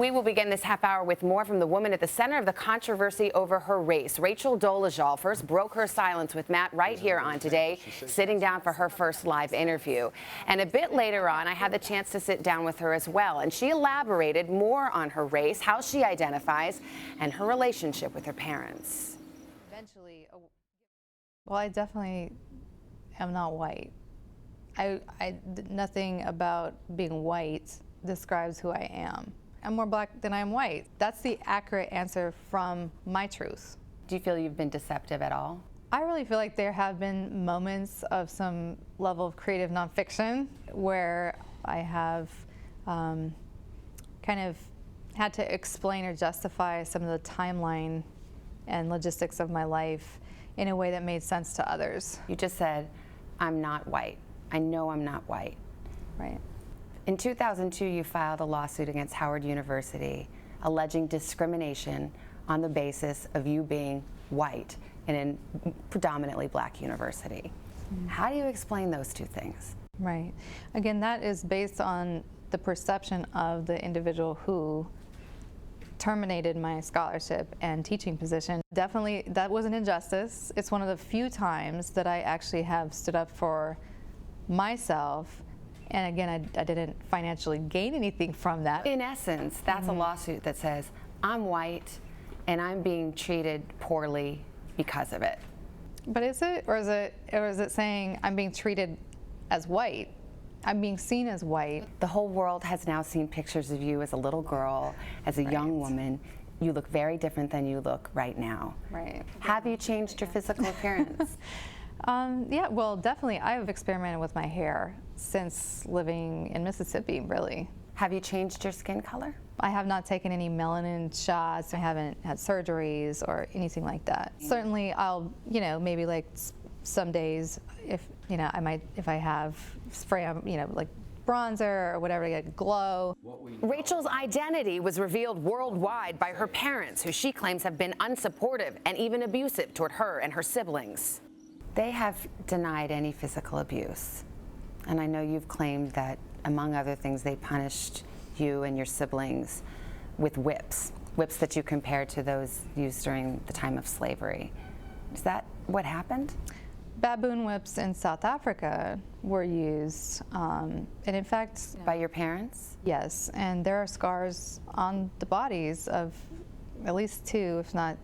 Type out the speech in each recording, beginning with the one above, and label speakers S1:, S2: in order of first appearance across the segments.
S1: We will begin this half hour with more from the woman at the center of the controversy over her race. Rachel Dolezal first broke her silence with Matt right here on Today, sitting down for her first live interview. And a bit later on, I had the chance to sit down with her as well. And she elaborated more on her race, how she identifies, and her relationship with her parents.
S2: Eventually, well, I definitely am not white. Nothing about being white describes who I am. I'm more black than I am white. That's the accurate answer from my truth.
S1: Do you feel you've been deceptive at all?
S2: I really feel like there have been moments of some level of creative nonfiction where I have kind of had to explain or justify some of the timeline and logistics of my life in a way that made sense to others.
S1: You just said, I'm not white. I know I'm not white.
S2: Right.
S1: In 2002, you filed a lawsuit against Howard University alleging discrimination on the basis of you being white in a predominantly black university. How do you explain those two things?
S2: Right. Again, that is based on the perception of the individual who terminated my scholarship and teaching position. Definitely, that was an injustice. It's one of the few times that I actually have stood up for myself. And again, I didn't financially gain anything from that.
S1: In essence, that's a lawsuit that says, I'm white and I'm being treated poorly because of it.
S2: But is it? Or is it saying I'm being treated as white? I'm being seen as white.
S1: The whole world has now seen pictures of you as a little girl, as a young woman. You look very different than you look right now.
S2: Right.
S1: Have you changed your physical appearance?
S2: Yeah, well, definitely. I've experimented with my hair since living in Mississippi, really.
S1: Have you changed your skin color?
S2: I have not taken any melanin shots. I haven't had surgeries or anything like that. Certainly, I'll, maybe like some days, if, if I have spray on, like bronzer or whatever to get glow.
S1: Rachel's identity was revealed worldwide by her parents, who she claims have been unsupportive and even abusive toward her and her siblings. They have denied any physical abuse. And I know you've claimed that, among other things, they punished you and your siblings with whips that you compared to those used during the time of slavery. Is that what happened?
S2: Baboon whips in South Africa were used, and in fact...
S1: By your parents?
S2: Yes, and there are scars on the bodies of at least two, if not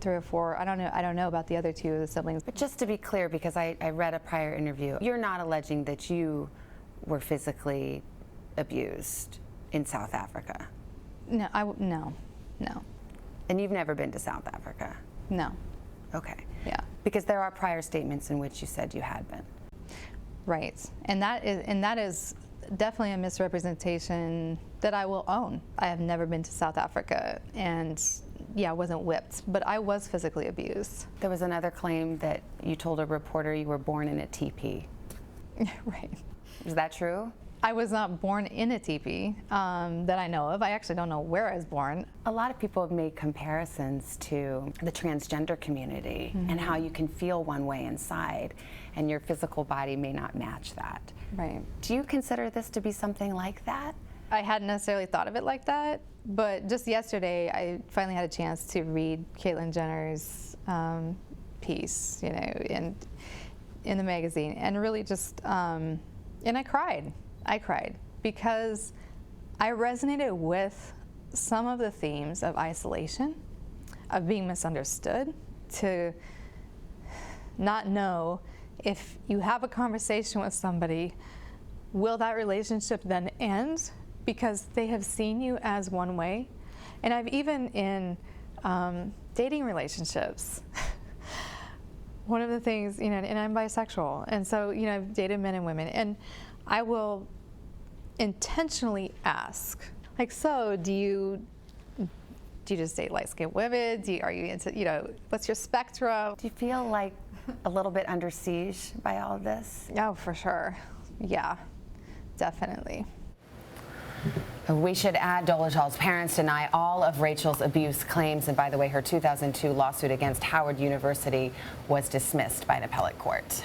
S2: 3 or 4. I don't know about the other 2 of the siblings.
S1: But just to be clear, because I read a prior interview, you're not alleging that you were physically abused in South Africa?
S2: No, no.
S1: And you've never been to South Africa?
S2: No.
S1: Okay.
S2: Yeah.
S1: Because there are prior statements in which you said you had been.
S2: Right. And that is definitely a misrepresentation that I will own. I have never been to South Africa, and yeah, I wasn't whipped, but I was physically abused.
S1: There was another claim that you told a reporter you were born in a teepee.
S2: Right.
S1: Is that true?
S2: I was not born in a teepee that I know of. I actually don't know where I was born.
S1: A lot of people have made comparisons to the transgender community and how you can feel one way inside and your physical body may not match that.
S2: Right.
S1: Do you consider this to be something like that?
S2: I hadn't necessarily thought of it like that, but just yesterday I finally had a chance to read Caitlyn Jenner's piece, in the magazine, and really just, and I cried. I cried because I resonated with some of the themes of isolation, of being misunderstood, to not know if you have a conversation with somebody, will that relationship then end because they have seen you as one way? And I've even in dating relationships, one of the things, and I'm bisexual, and so, I've dated men and women, and I will intentionally ask, like, so do you just date light-skinned women? Are you into, what's your spectrum?
S1: Do you feel like a little bit under siege by all of this?
S2: Oh, for sure. Yeah, definitely.
S1: We should add Dolezal's parents deny all of Rachel's abuse claims. And by the way, her 2002 lawsuit against Howard University was dismissed by an appellate court.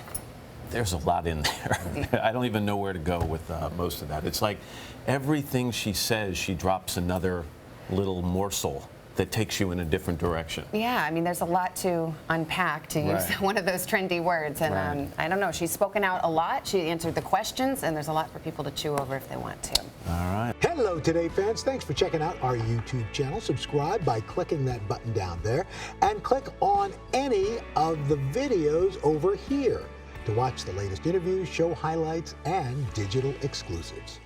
S3: There's a lot in there. I don't even know where to go with most of that. It's like everything she says, she drops another little morsel that takes you in a different direction.
S1: Yeah, I mean, there's a lot to unpack, to use one of those trendy words. And I don't know, she's spoken out a lot. She answered the questions, and there's a lot for people to chew over if they want to.
S3: All right.
S4: Hello, Today fans. Thanks for checking out our YouTube channel. Subscribe by clicking that button down there and click on any of the videos over here to watch the latest interviews, show highlights, and digital exclusives.